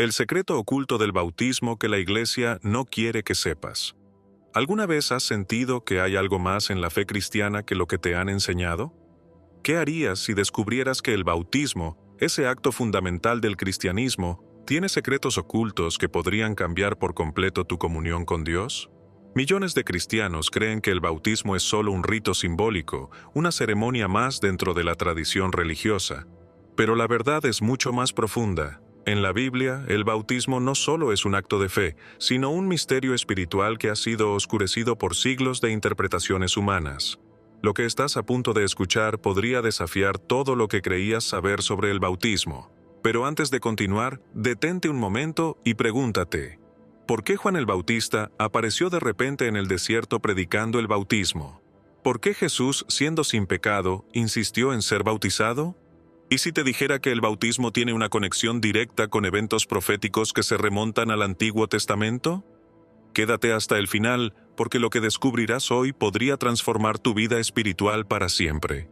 El secreto oculto del bautismo que la Iglesia no quiere que sepas. ¿Alguna vez has sentido que hay algo más en la fe cristiana que lo que te han enseñado? ¿Qué harías si descubrieras que el bautismo, ese acto fundamental del cristianismo, tiene secretos ocultos que podrían cambiar por completo tu comunión con Dios? Millones de cristianos creen que el bautismo es solo un rito simbólico, una ceremonia más dentro de la tradición religiosa. Pero la verdad es mucho más profunda. En la Biblia, el bautismo no solo es un acto de fe, sino un misterio espiritual que ha sido oscurecido por siglos de interpretaciones humanas. Lo que estás a punto de escuchar podría desafiar todo lo que creías saber sobre el bautismo. Pero antes de continuar, detente un momento y pregúntate, ¿por qué Juan el Bautista apareció de repente en el desierto predicando el bautismo? ¿Por qué Jesús, siendo sin pecado, insistió en ser bautizado? ¿Y si te dijera que el bautismo tiene una conexión directa con eventos proféticos que se remontan al Antiguo Testamento? Quédate hasta el final, porque lo que descubrirás hoy podría transformar tu vida espiritual para siempre.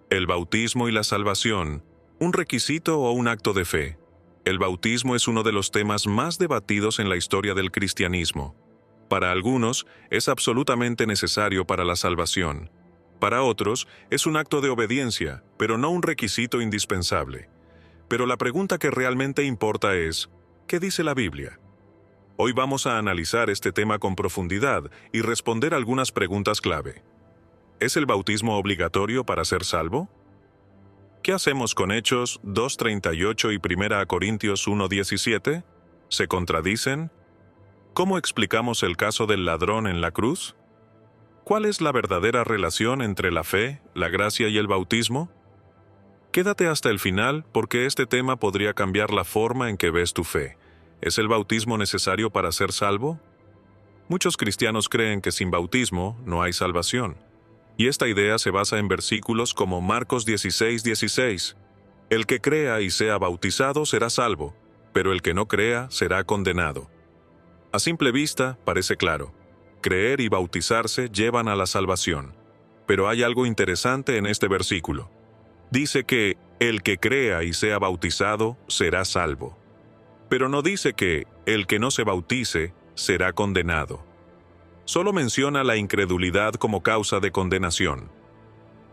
El bautismo y la salvación, ¿un requisito o un acto de fe? El bautismo es uno de los temas más debatidos en la historia del cristianismo. Para algunos, es absolutamente necesario para la salvación. Para otros, es un acto de obediencia, pero no un requisito indispensable. Pero la pregunta que realmente importa es, ¿qué dice la Biblia? Hoy vamos a analizar este tema con profundidad y responder algunas preguntas clave. ¿Es el bautismo obligatorio para ser salvo? ¿Qué hacemos con Hechos 2:38 y 1 Corintios 1:17? ¿Se contradicen? ¿Cómo explicamos el caso del ladrón en la cruz? ¿Cuál es la verdadera relación entre la fe, la gracia y el bautismo? Quédate hasta el final porque este tema podría cambiar la forma en que ves tu fe. ¿Es el bautismo necesario para ser salvo? Muchos cristianos creen que sin bautismo no hay salvación. Y esta idea se basa en versículos como Marcos 16:16. El que crea y sea bautizado será salvo, pero el que no crea será condenado. A simple vista, parece claro. Creer y bautizarse llevan a la salvación. Pero hay algo interesante en este versículo. Dice que el que crea y sea bautizado será salvo. Pero no dice que el que no se bautice será condenado. Solo menciona la incredulidad como causa de condenación.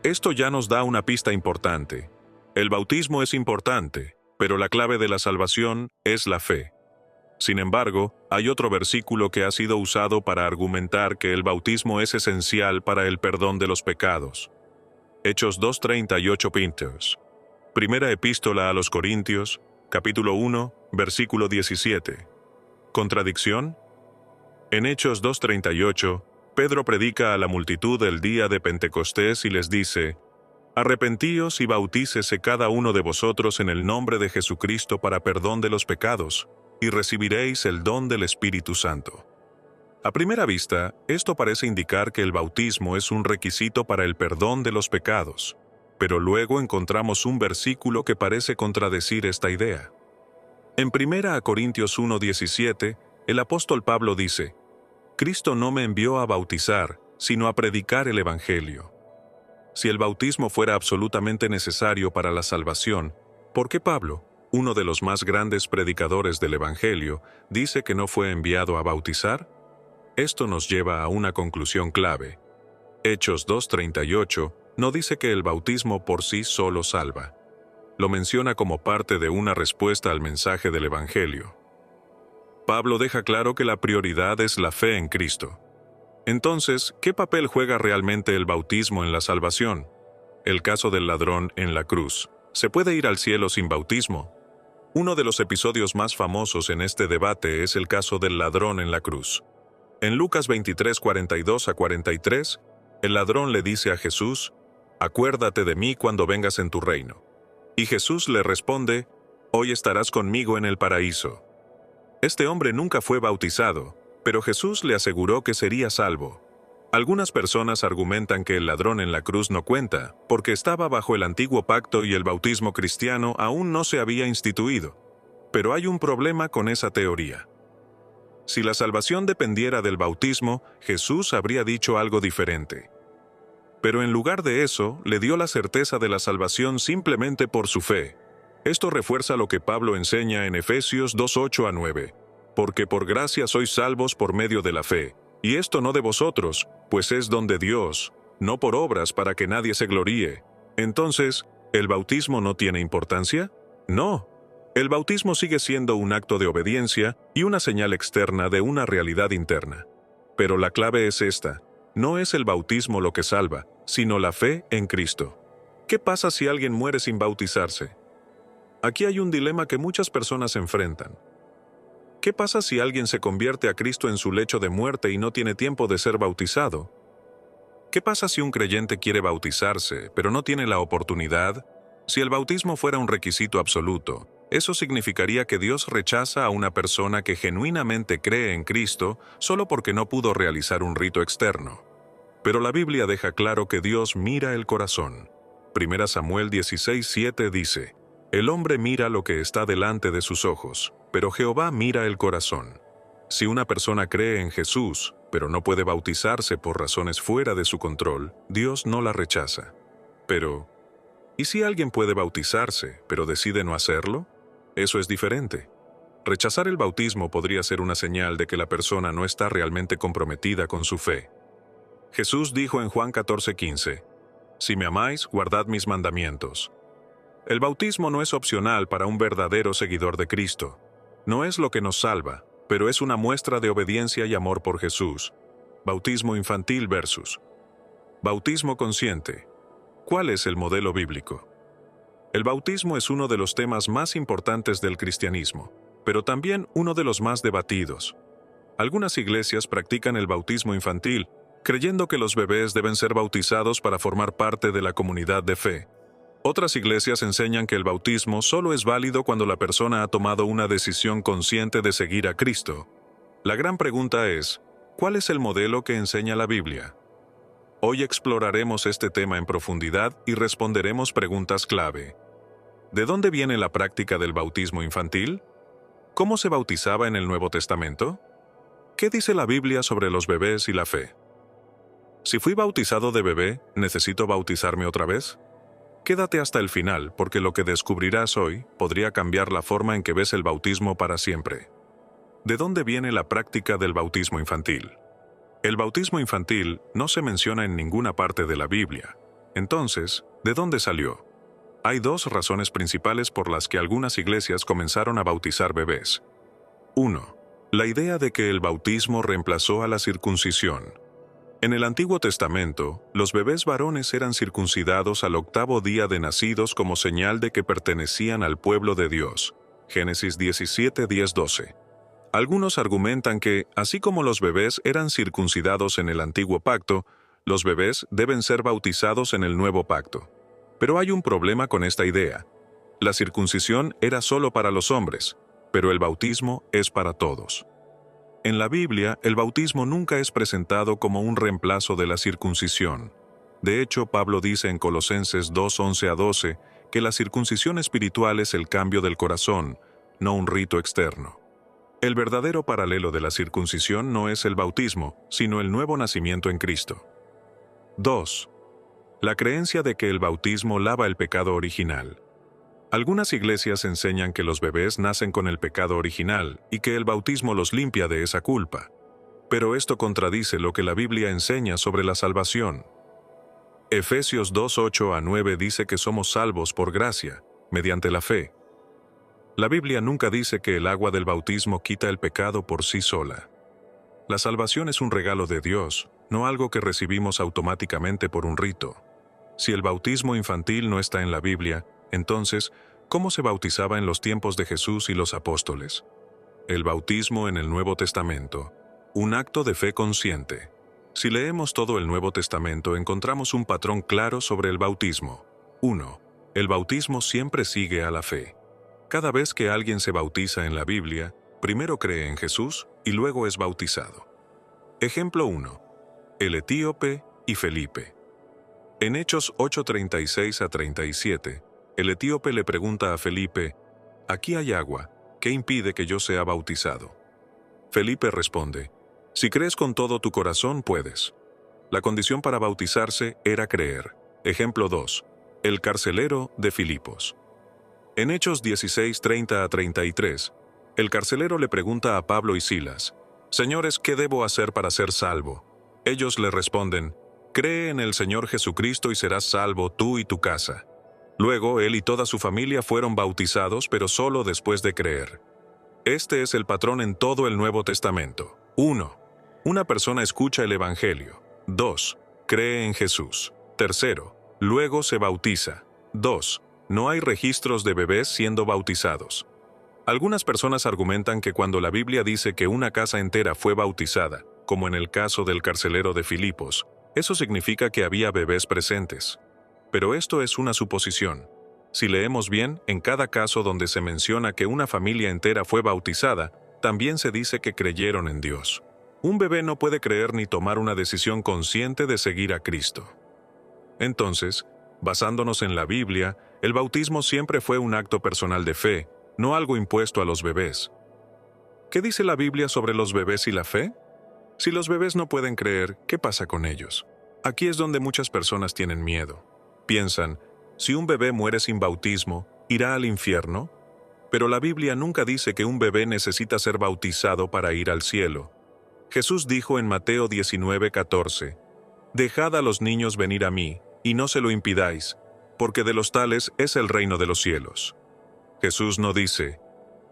Esto ya nos da una pista importante. El bautismo es importante, pero la clave de la salvación es la fe. Sin embargo, hay otro versículo que ha sido usado para argumentar que el bautismo es esencial para el perdón de los pecados. Hechos 2:38 Pintos. Primera epístola a los Corintios, capítulo 1, versículo 17. ¿Contradicción? En Hechos 2:38, Pedro predica a la multitud el día de Pentecostés y les dice, «Arrepentíos y bautícese cada uno de vosotros en el nombre de Jesucristo para perdón de los pecados, y recibiréis el don del Espíritu Santo». A primera vista, esto parece indicar que el bautismo es un requisito para el perdón de los pecados, pero luego encontramos un versículo que parece contradecir esta idea. En 1 Corintios 1:17, el apóstol Pablo dice, «Cristo no me envió a bautizar, sino a predicar el Evangelio». Si el bautismo fuera absolutamente necesario para la salvación, ¿por qué Pablo, uno de los más grandes predicadores del Evangelio, dice que no fue enviado a bautizar? Esto nos lleva a una conclusión clave. Hechos 2:38 no dice que el bautismo por sí solo salva. Lo menciona como parte de una respuesta al mensaje del Evangelio. Pablo deja claro que la prioridad es la fe en Cristo. Entonces, ¿qué papel juega realmente el bautismo en la salvación? El caso del ladrón en la cruz. ¿Se puede ir al cielo sin bautismo? Uno de los episodios más famosos en este debate es el caso del ladrón en la cruz. En Lucas 23:42-43, el ladrón le dice a Jesús, «Acuérdate de mí cuando vengas en tu reino». Y Jesús le responde, «Hoy estarás conmigo en el paraíso». Este hombre nunca fue bautizado, pero Jesús le aseguró que sería salvo. Algunas personas argumentan que el ladrón en la cruz no cuenta, porque estaba bajo el antiguo pacto y el bautismo cristiano aún no se había instituido. Pero hay un problema con esa teoría. Si la salvación dependiera del bautismo, Jesús habría dicho algo diferente. Pero en lugar de eso, le dio la certeza de la salvación simplemente por su fe. Esto refuerza lo que Pablo enseña en Efesios 2:8-9. Porque por gracia sois salvos por medio de la fe, y esto no de vosotros, pues es don de Dios, no por obras para que nadie se gloríe. Entonces, ¿el bautismo no tiene importancia? No. El bautismo sigue siendo un acto de obediencia y una señal externa de una realidad interna. Pero la clave es esta: no es el bautismo lo que salva, sino la fe en Cristo. ¿Qué pasa si alguien muere sin bautizarse? Aquí hay un dilema que muchas personas enfrentan. ¿Qué pasa si alguien se convierte a Cristo en su lecho de muerte y no tiene tiempo de ser bautizado? ¿Qué pasa si un creyente quiere bautizarse, pero no tiene la oportunidad? Si el bautismo fuera un requisito absoluto, eso significaría que Dios rechaza a una persona que genuinamente cree en Cristo solo porque no pudo realizar un rito externo. Pero la Biblia deja claro que Dios mira el corazón. 1 Samuel 16:7 dice: El hombre mira lo que está delante de sus ojos, pero Jehová mira el corazón. Si una persona cree en Jesús, pero no puede bautizarse por razones fuera de su control, Dios no la rechaza. Pero, ¿y si alguien puede bautizarse, pero decide no hacerlo? Eso es diferente. Rechazar el bautismo podría ser una señal de que la persona no está realmente comprometida con su fe. Jesús dijo en Juan 14:15: Si me amáis, guardad mis mandamientos. El bautismo no es opcional para un verdadero seguidor de Cristo. No es lo que nos salva, pero es una muestra de obediencia y amor por Jesús. Bautismo infantil versus bautismo consciente. ¿Cuál es el modelo bíblico? El bautismo es uno de los temas más importantes del cristianismo, pero también uno de los más debatidos. Algunas iglesias practican el bautismo infantil, creyendo que los bebés deben ser bautizados para formar parte de la comunidad de fe. Otras iglesias enseñan que el bautismo solo es válido cuando la persona ha tomado una decisión consciente de seguir a Cristo. La gran pregunta es, ¿cuál es el modelo que enseña la Biblia? Hoy exploraremos este tema en profundidad y responderemos preguntas clave. ¿De dónde viene la práctica del bautismo infantil? ¿Cómo se bautizaba en el Nuevo Testamento? ¿Qué dice la Biblia sobre los bebés y la fe? Si fui bautizado de bebé, ¿necesito bautizarme otra vez? Quédate hasta el final, porque lo que descubrirás hoy podría cambiar la forma en que ves el bautismo para siempre. ¿De dónde viene la práctica del bautismo infantil? El bautismo infantil no se menciona en ninguna parte de la Biblia. Entonces, ¿de dónde salió? Hay dos razones principales por las que algunas iglesias comenzaron a bautizar bebés. 1. La idea de que el bautismo reemplazó a la circuncisión. En el Antiguo Testamento, los bebés varones eran circuncidados al 8º día de nacidos como señal de que pertenecían al pueblo de Dios. Génesis 17:10-12. Algunos argumentan que, así como los bebés eran circuncidados en el Antiguo Pacto, los bebés deben ser bautizados en el Nuevo Pacto. Pero hay un problema con esta idea. La circuncisión era solo para los hombres, pero el bautismo es para todos. En la Biblia, el bautismo nunca es presentado como un reemplazo de la circuncisión. De hecho, Pablo dice en Colosenses 2:11-12 que la circuncisión espiritual es el cambio del corazón, no un rito externo. El verdadero paralelo de la circuncisión no es el bautismo, sino el nuevo nacimiento en Cristo. 2. La creencia de que el bautismo lava el pecado original. Algunas iglesias enseñan que los bebés nacen con el pecado original y que el bautismo los limpia de esa culpa. Pero esto contradice lo que la Biblia enseña sobre la salvación. Efesios 2:8-9 dice que somos salvos por gracia, mediante la fe. La Biblia nunca dice que el agua del bautismo quita el pecado por sí sola. La salvación es un regalo de Dios, no algo que recibimos automáticamente por un rito. Si el bautismo infantil no está en la Biblia, entonces, ¿cómo se bautizaba en los tiempos de Jesús y los apóstoles? El bautismo en el Nuevo Testamento, un acto de fe consciente. Si leemos todo el Nuevo Testamento, encontramos un patrón claro sobre el bautismo. 1. El bautismo siempre sigue a la fe. Cada vez que alguien se bautiza en la Biblia, primero cree en Jesús y luego es bautizado. Ejemplo 1. El etíope y Felipe. En Hechos 8:36-37, el etíope le pregunta a Felipe: «Aquí hay agua, ¿qué impide que yo sea bautizado?». Felipe responde: «Si crees con todo tu corazón, puedes». La condición para bautizarse era creer. Ejemplo 2. El carcelero de Filipos. En Hechos 16, 30 a 33, el carcelero le pregunta a Pablo y Silas: «Señores, ¿qué debo hacer para ser salvo?». Ellos le responden: «Cree en el Señor Jesucristo y serás salvo tú y tu casa». Luego, él y toda su familia fueron bautizados, pero solo después de creer. Este es el patrón en todo el Nuevo Testamento. 1. Una persona escucha el Evangelio. 2. Cree en Jesús. 3. Luego se bautiza. 2. No hay registros de bebés siendo bautizados. Algunas personas argumentan que cuando la Biblia dice que una casa entera fue bautizada, como en el caso del carcelero de Filipos, eso significa que había bebés presentes. Pero esto es una suposición. Si leemos bien, en cada caso donde se menciona que una familia entera fue bautizada, también se dice que creyeron en Dios. Un bebé no puede creer ni tomar una decisión consciente de seguir a Cristo. Entonces, basándonos en la Biblia, el bautismo siempre fue un acto personal de fe, no algo impuesto a los bebés. ¿Qué dice la Biblia sobre los bebés y la fe? Si los bebés no pueden creer, ¿qué pasa con ellos? Aquí es donde muchas personas tienen miedo. Piensan: si un bebé muere sin bautismo, ¿irá al infierno? Pero la Biblia nunca dice que un bebé necesita ser bautizado para ir al cielo. Jesús dijo en Mateo 19:14: «Dejad a los niños venir a mí, y no se lo impidáis, porque de los tales es el reino de los cielos». Jesús no dice: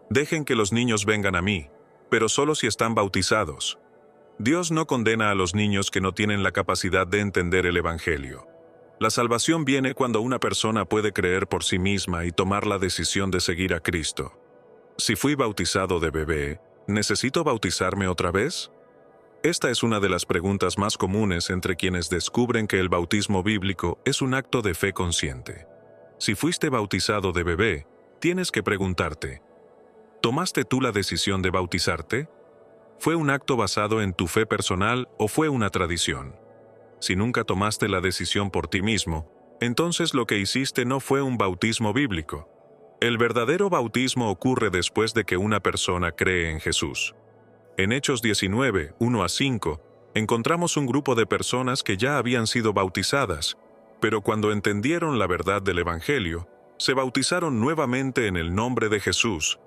«Dejen que los niños vengan a mí», pero solo si están bautizados. Dios no condena a los niños que no tienen la capacidad de entender el Evangelio. La salvación viene cuando una persona puede creer por sí misma y tomar la decisión de seguir a Cristo. Si fui bautizado de bebé, ¿necesito bautizarme otra vez? Esta es una de las preguntas más comunes entre quienes descubren que el bautismo bíblico es un acto de fe consciente. Si fuiste bautizado de bebé, tienes que preguntarte: ¿tomaste tú la decisión de bautizarte? ¿Fue un acto basado en tu fe personal o fue una tradición? Si nunca tomaste la decisión por ti mismo, entonces lo que hiciste no fue un bautismo bíblico. El verdadero bautismo ocurre después de que una persona cree en Jesús. En Hechos 19, 1 a 5, encontramos un grupo de personas que ya habían sido bautizadas, pero cuando entendieron la verdad del Evangelio, se bautizaron nuevamente en el nombre de Jesús.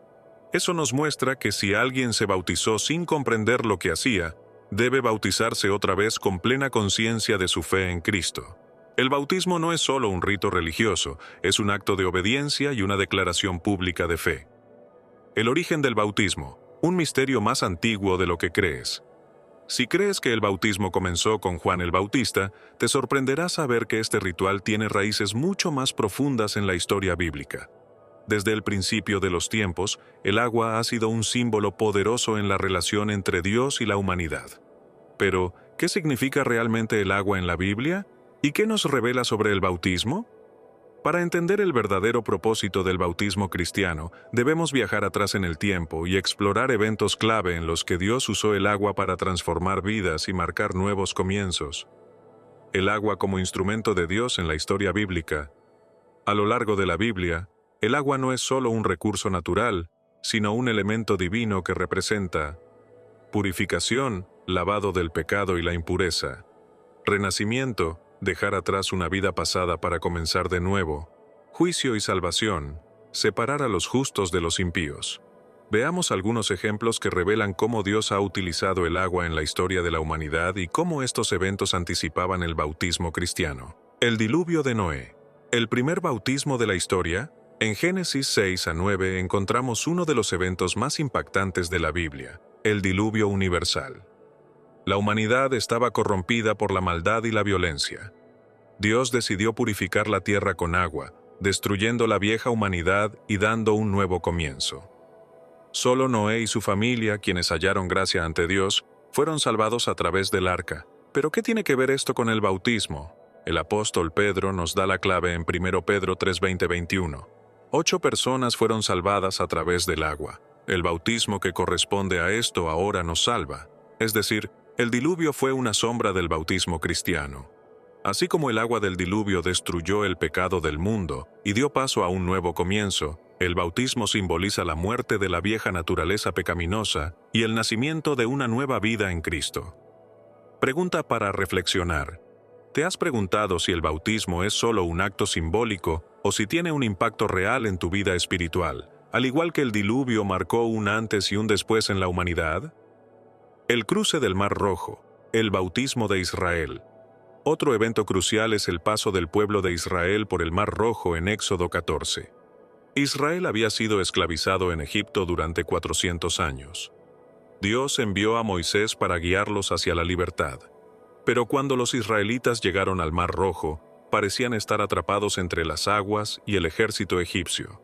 Eso nos muestra que si alguien se bautizó sin comprender lo que hacía, debe bautizarse otra vez con plena conciencia de su fe en Cristo. El bautismo no es solo un rito religioso, es un acto de obediencia y una declaración pública de fe. El origen del bautismo, un misterio más antiguo de lo que crees. Si crees que el bautismo comenzó con Juan el Bautista, te sorprenderá saber que este ritual tiene raíces mucho más profundas en la historia bíblica. Desde el principio de los tiempos, el agua ha sido un símbolo poderoso en la relación entre Dios y la humanidad. Pero, ¿qué significa realmente el agua en la Biblia? ¿Y qué nos revela sobre el bautismo? Para entender el verdadero propósito del bautismo cristiano, debemos viajar atrás en el tiempo y explorar eventos clave en los que Dios usó el agua para transformar vidas y marcar nuevos comienzos. El agua como instrumento de Dios en la historia bíblica. A lo largo de la Biblia, el agua no es solo un recurso natural, sino un elemento divino que representa purificación, lavado del pecado y la impureza, renacimiento, dejar atrás una vida pasada para comenzar de nuevo, juicio y salvación, separar a los justos de los impíos. Veamos algunos ejemplos que revelan cómo Dios ha utilizado el agua en la historia de la humanidad y cómo estos eventos anticipaban el bautismo cristiano. El diluvio de Noé. El primer bautismo de la historia. En Génesis 6 a 9 encontramos uno de los eventos más impactantes de la Biblia, el diluvio universal. La humanidad estaba corrompida por la maldad y la violencia. Dios decidió purificar la tierra con agua, destruyendo la vieja humanidad y dando un nuevo comienzo. Solo Noé y su familia, quienes hallaron gracia ante Dios, fueron salvados a través del arca. ¿Pero qué tiene que ver esto con el bautismo? El apóstol Pedro nos da la clave en 1 Pedro 3:20-21. 8 personas fueron salvadas a través del agua. El bautismo que corresponde a esto ahora nos salva. Es decir, el diluvio fue una sombra del bautismo cristiano. Así como el agua del diluvio destruyó el pecado del mundo y dio paso a un nuevo comienzo, el bautismo simboliza la muerte de la vieja naturaleza pecaminosa y el nacimiento de una nueva vida en Cristo. Pregunta para reflexionar. ¿Te has preguntado si el bautismo es solo un acto simbólico o si tiene un impacto real en tu vida espiritual, al igual que el diluvio marcó un antes y un después en la humanidad? El cruce del Mar Rojo, el bautismo de Israel. Otro evento crucial es el paso del pueblo de Israel por el Mar Rojo en Éxodo 14. Israel había sido esclavizado en Egipto durante 400 años. Dios envió a Moisés para guiarlos hacia la libertad. Pero cuando los israelitas llegaron al Mar Rojo, parecían estar atrapados entre las aguas y el ejército egipcio.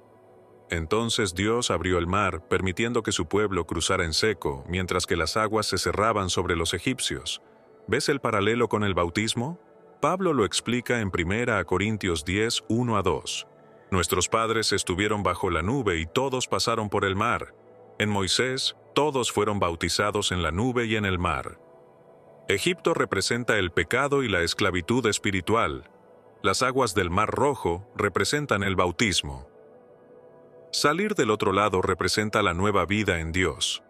Entonces Dios abrió el mar, permitiendo que su pueblo cruzara en seco, mientras que las aguas se cerraban sobre los egipcios. ¿Ves el paralelo con el bautismo? Pablo lo explica en 1 Corintios 10, 1-2. Nuestros padres estuvieron bajo la nube y todos pasaron por el mar. En Moisés, todos fueron bautizados en la nube y en el mar. Egipto representa el pecado y la esclavitud espiritual. Las aguas del Mar Rojo representan el bautismo. Salir del otro lado representa la nueva vida en Dios.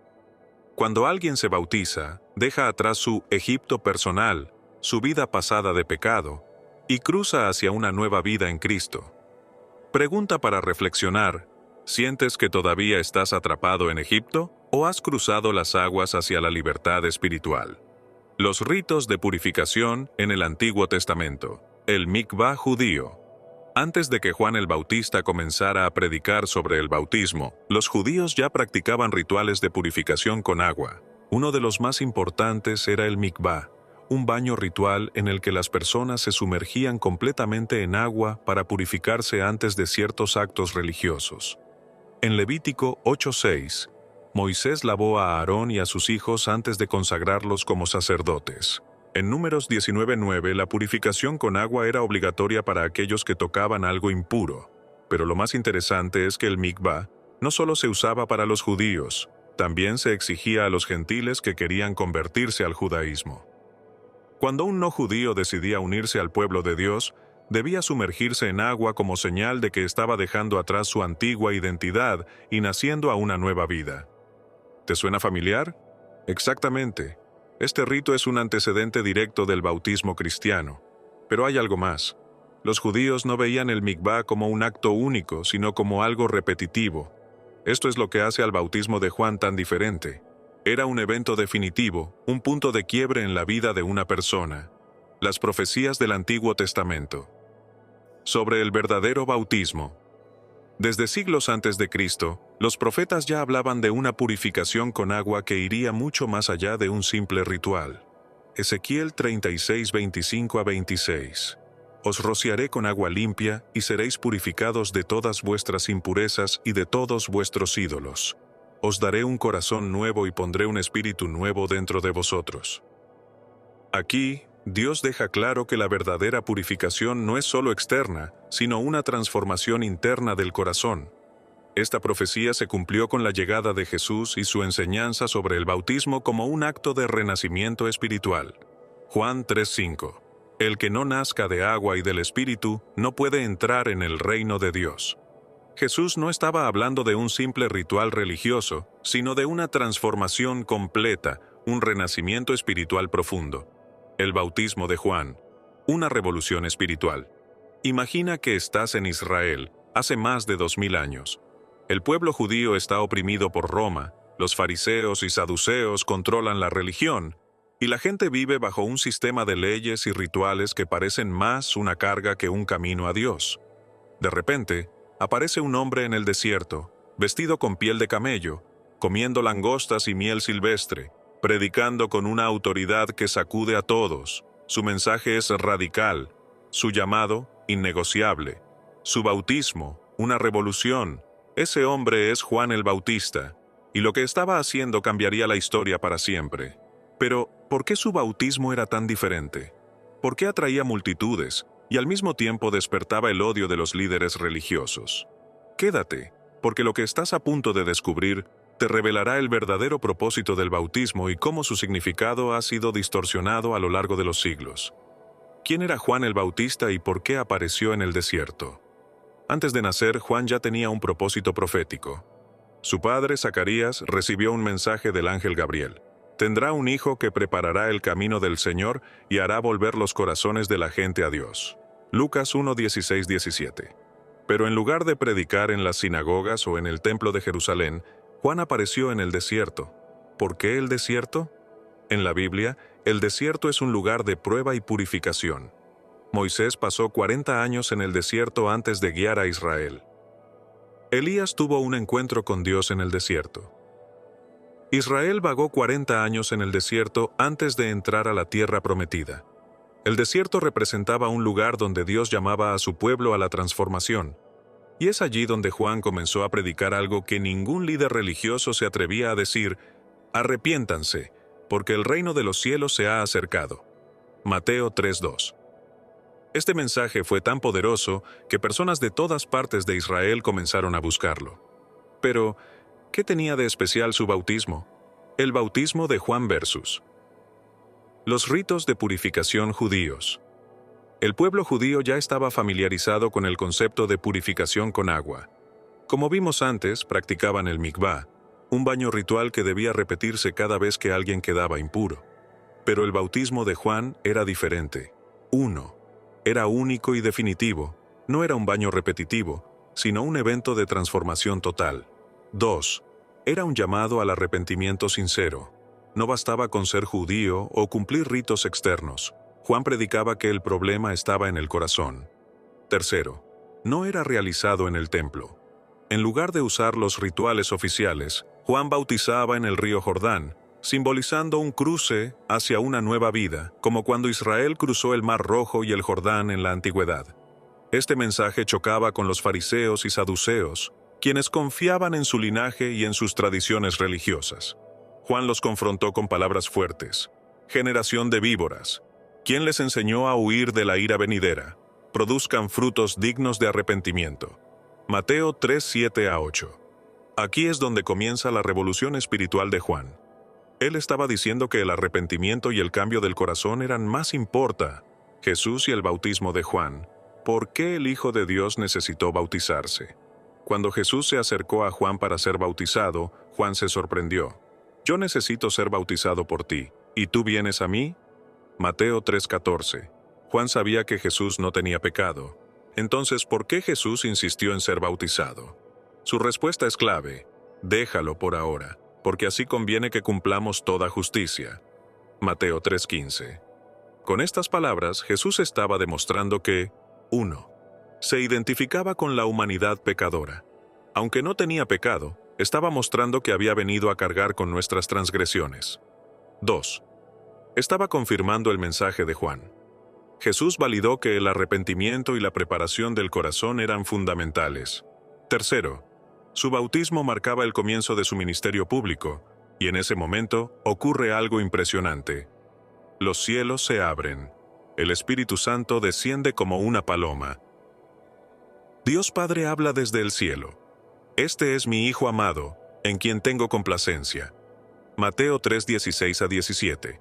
Cuando alguien se bautiza, deja atrás su Egipto personal, su vida pasada de pecado, y cruza hacia una nueva vida en Cristo. Pregunta para reflexionar: ¿sientes que todavía estás atrapado en Egipto o has cruzado las aguas hacia la libertad espiritual? Los ritos de purificación en el Antiguo Testamento. El mikvah judío. Antes de que Juan el Bautista comenzara a predicar sobre el bautismo, los judíos ya practicaban rituales de purificación con agua. Uno de los más importantes era el mikvah, un baño ritual en el que las personas se sumergían completamente en agua para purificarse antes de ciertos actos religiosos. En Levítico 8:6, Moisés lavó a Aarón y a sus hijos antes de consagrarlos como sacerdotes. En Números 19:9, la purificación con agua era obligatoria para aquellos que tocaban algo impuro. Pero lo más interesante es que el mikvah no solo se usaba para los judíos, también se exigía a los gentiles que querían convertirse al judaísmo. Cuando un no judío decidía unirse al pueblo de Dios, debía sumergirse en agua como señal de que estaba dejando atrás su antigua identidad y naciendo a una nueva vida. ¿Te suena familiar? Exactamente. Este rito es un antecedente directo del bautismo cristiano. Pero hay algo más. Los judíos no veían el mikvah como un acto único, sino como algo repetitivo. Esto es lo que hace al bautismo de Juan tan diferente. Era un evento definitivo, un punto de quiebre en la vida de una persona. Las profecías del Antiguo Testamento. Sobre el verdadero bautismo. Desde siglos antes de Cristo, los profetas ya hablaban de una purificación con agua que iría mucho más allá de un simple ritual. Ezequiel 36, 25-26. Os rociaré con agua limpia y seréis purificados de todas vuestras impurezas y de todos vuestros ídolos. Os daré un corazón nuevo y pondré un espíritu nuevo dentro de vosotros. Aquí, Dios deja claro que la verdadera purificación no es solo externa, sino una transformación interna del corazón. Esta profecía se cumplió con la llegada de Jesús y su enseñanza sobre el bautismo como un acto de renacimiento espiritual. Juan 3:5. El que no nazca de agua y del Espíritu no puede entrar en el reino de Dios. Jesús no estaba hablando de un simple ritual religioso, sino de una transformación completa, un renacimiento espiritual profundo. El bautismo de Juan, una revolución espiritual. Imagina que estás en Israel, hace más de 2000 años. El pueblo judío está oprimido por Roma, los fariseos y saduceos controlan la religión, y la gente vive bajo un sistema de leyes y rituales que parecen más una carga que un camino a Dios. De repente, aparece un hombre en el desierto, vestido con piel de camello, comiendo langostas y miel silvestre, predicando con una autoridad que sacude a todos. Su mensaje es radical, su llamado, innegociable, su bautismo, una revolución. Ese hombre es Juan el Bautista, y lo que estaba haciendo cambiaría la historia para siempre. Pero, ¿por qué su bautismo era tan diferente? ¿Por qué atraía multitudes y al mismo tiempo despertaba el odio de los líderes religiosos? Quédate, porque lo que estás a punto de descubrir te revelará el verdadero propósito del bautismo y cómo su significado ha sido distorsionado a lo largo de los siglos. ¿Quién era Juan el Bautista y por qué apareció en el desierto? Antes de nacer, Juan ya tenía un propósito profético. Su padre, Zacarías, recibió un mensaje del ángel Gabriel. Tendrá un hijo que preparará el camino del Señor y hará volver los corazones de la gente a Dios. Lucas 1, 16, 17. Pero en lugar de predicar en las sinagogas o en el templo de Jerusalén, Juan apareció en el desierto. ¿Por qué el desierto? En la Biblia, el desierto es un lugar de prueba y purificación. Moisés pasó 40 años en el desierto antes de guiar a Israel. Elías tuvo un encuentro con Dios en el desierto. Israel vagó 40 años en el desierto antes de entrar a la tierra prometida. El desierto representaba un lugar donde Dios llamaba a su pueblo a la transformación. Y es allí donde Juan comenzó a predicar algo que ningún líder religioso se atrevía a decir: arrepiéntanse, porque el reino de los cielos se ha acercado. Mateo 3:2. Este mensaje fue tan poderoso que personas de todas partes de Israel comenzaron a buscarlo. Pero, ¿qué tenía de especial su bautismo? El bautismo de Juan versus los ritos de purificación judíos. El pueblo judío ya estaba familiarizado con el concepto de purificación con agua. Como vimos antes, practicaban el mikvá, un baño ritual que debía repetirse cada vez que alguien quedaba impuro. Pero el bautismo de Juan era diferente. 1. Era único y definitivo. No era un baño repetitivo, sino un evento de transformación total. 2. Era un llamado al arrepentimiento sincero. No bastaba con ser judío o cumplir ritos externos. Juan predicaba que el problema estaba en el corazón. 3. No era realizado en el templo. En lugar de usar los rituales oficiales, Juan bautizaba en el río Jordán, simbolizando un cruce hacia una nueva vida, como cuando Israel cruzó el Mar Rojo y el Jordán en la antigüedad. Este mensaje chocaba con los fariseos y saduceos, quienes confiaban en su linaje y en sus tradiciones religiosas. Juan los confrontó con palabras fuertes: generación de víboras, ¿quién les enseñó a huir de la ira venidera? Produzcan frutos dignos de arrepentimiento. Mateo 3, 7 a 8. Aquí es donde comienza la revolución espiritual de Juan. Él estaba diciendo que el arrepentimiento y el cambio del corazón eran más importantes. Jesús y el bautismo de Juan. ¿Por qué el Hijo de Dios necesitó bautizarse? Cuando Jesús se acercó a Juan para ser bautizado, Juan se sorprendió. Yo necesito ser bautizado por ti, ¿y tú vienes a mí? Mateo 3:14. Juan sabía que Jesús no tenía pecado. Entonces, ¿por qué Jesús insistió en ser bautizado? Su respuesta es clave: déjalo por ahora, porque así conviene que cumplamos toda justicia. Mateo 3:15. Con estas palabras, Jesús estaba demostrando que 1. Se identificaba con la humanidad pecadora. Aunque no tenía pecado, estaba mostrando que había venido a cargar con nuestras transgresiones. 2. Estaba confirmando el mensaje de Juan. Jesús validó que el arrepentimiento y la preparación del corazón eran fundamentales. 3. Su bautismo marcaba el comienzo de su ministerio público, y en ese momento ocurre algo impresionante. Los cielos se abren. El Espíritu Santo desciende como una paloma. Dios Padre habla desde el cielo. Este es mi Hijo amado, en quien tengo complacencia. Mateo 3, 16 a 17.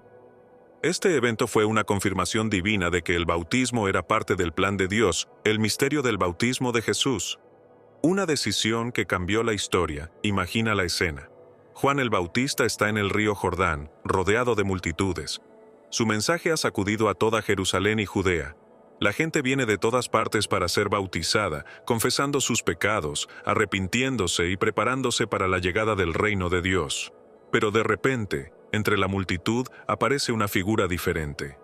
Este evento fue una confirmación divina de que el bautismo era parte del plan de Dios, el misterio del bautismo de Jesús. Una decisión que cambió la historia. Imagina la escena. Juan el Bautista está en el río Jordán, rodeado de multitudes. Su mensaje ha sacudido a toda Jerusalén y Judea. La gente viene de todas partes para ser bautizada, confesando sus pecados, arrepintiéndose y preparándose para la llegada del reino de Dios. Pero de repente, entre la multitud aparece una figura diferente.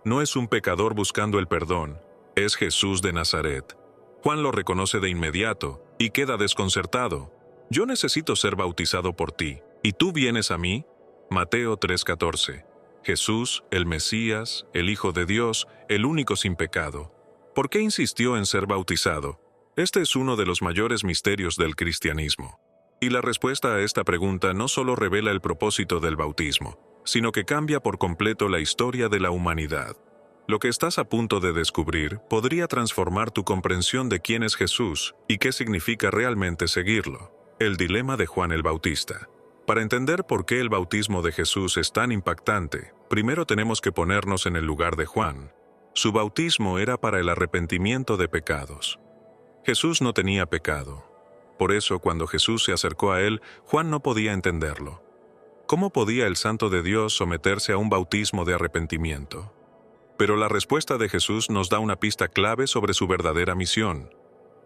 No es un pecador buscando el perdón, es Jesús de Nazaret. Juan lo reconoce de inmediato y queda desconcertado. Yo necesito ser bautizado por ti, ¿y tú vienes a mí? Mateo 3:14. Jesús, el Mesías, el Hijo de Dios, el único sin pecado. ¿Por qué insistió en ser bautizado? Este es uno de los mayores misterios del cristianismo. Y la respuesta a esta pregunta no solo revela el propósito del bautismo, sino que cambia por completo la historia de la humanidad. Lo que estás a punto de descubrir podría transformar tu comprensión de quién es Jesús y qué significa realmente seguirlo. El dilema de Juan el Bautista. Para entender por qué el bautismo de Jesús es tan impactante, primero tenemos que ponernos en el lugar de Juan. Su bautismo era para el arrepentimiento de pecados. Jesús no tenía pecado. Por eso, cuando Jesús se acercó a él, Juan no podía entenderlo. ¿cómo podía el Santo de Dios someterse a un bautismo de arrepentimiento? Pero la respuesta de Jesús nos da una pista clave sobre su verdadera misión.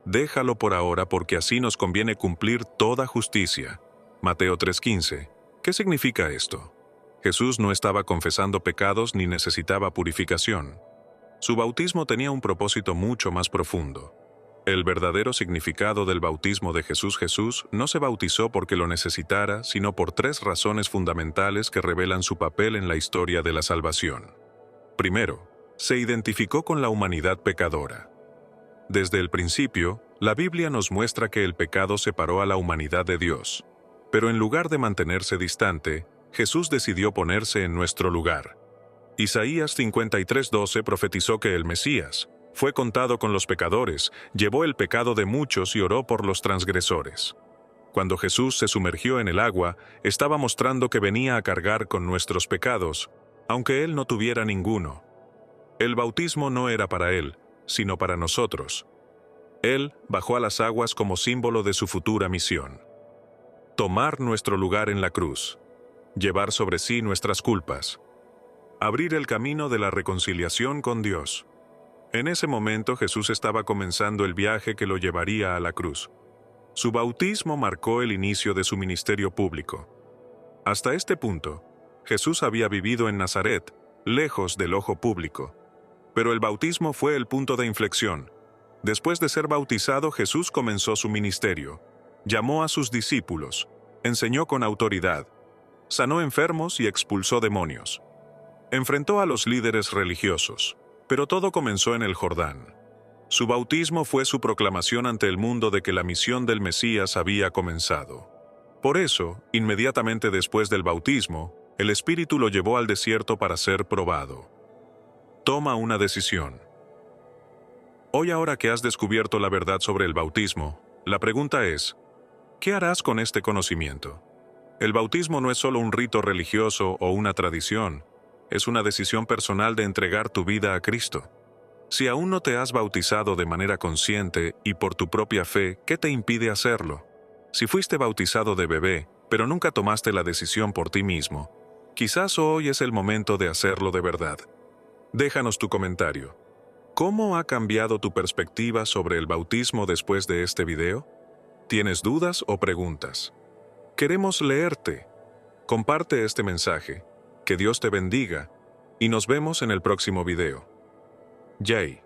Déjalo por ahora porque así nos conviene cumplir toda justicia. Mateo 3:15. ¿Qué significa esto? Jesús no estaba confesando pecados ni necesitaba purificación. Su bautismo tenía un propósito mucho más profundo. El verdadero significado del bautismo de Jesús no se bautizó porque lo necesitara, sino por 3 razones fundamentales que revelan su papel en la historia de la salvación. Primero, se identificó con la humanidad pecadora. Desde el principio, la Biblia nos muestra que el pecado separó a la humanidad de Dios. Pero en lugar de mantenerse distante, Jesús decidió ponerse en nuestro lugar. Isaías 53:12 profetizó que el Mesías fue contado con los pecadores, llevó el pecado de muchos y oró por los transgresores. Cuando Jesús se sumergió en el agua, estaba mostrando que venía a cargar con nuestros pecados, aunque Él no tuviera ninguno. El bautismo no era para Él, sino para nosotros. Él bajó a las aguas como símbolo de su futura misión. Tomar nuestro lugar en la cruz, llevar sobre sí nuestras culpas, abrir el camino de la reconciliación con Dios. En ese momento Jesús estaba comenzando el viaje que lo llevaría a la cruz. Su bautismo marcó el inicio de su ministerio público. Hasta este punto, Jesús había vivido en Nazaret, lejos del ojo público. Pero el bautismo fue el punto de inflexión. Después de ser bautizado, Jesús comenzó su ministerio. Llamó a sus discípulos, enseñó con autoridad, sanó enfermos y expulsó demonios. Enfrentó a los líderes religiosos, pero todo comenzó en el Jordán. Su bautismo fue su proclamación ante el mundo de que la misión del Mesías había comenzado. Por eso, inmediatamente después del bautismo, el Espíritu lo llevó al desierto para ser probado. Toma una decisión. Hoy, ahora que has descubierto la verdad sobre el bautismo, la pregunta es, ¿qué harás con este conocimiento? El bautismo no es solo un rito religioso o una tradición, es una decisión personal de entregar tu vida a Cristo. Si aún no te has bautizado de manera consciente y por tu propia fe, ¿qué te impide hacerlo? Si fuiste bautizado de bebé, pero nunca tomaste la decisión por ti mismo, quizás hoy es el momento de hacerlo de verdad. Déjanos tu comentario. ¿Cómo ha cambiado tu perspectiva sobre el bautismo después de este video? ¿Tienes dudas o preguntas? Queremos leerte. Comparte este mensaje. Que Dios te bendiga y nos vemos en el próximo video. Jay.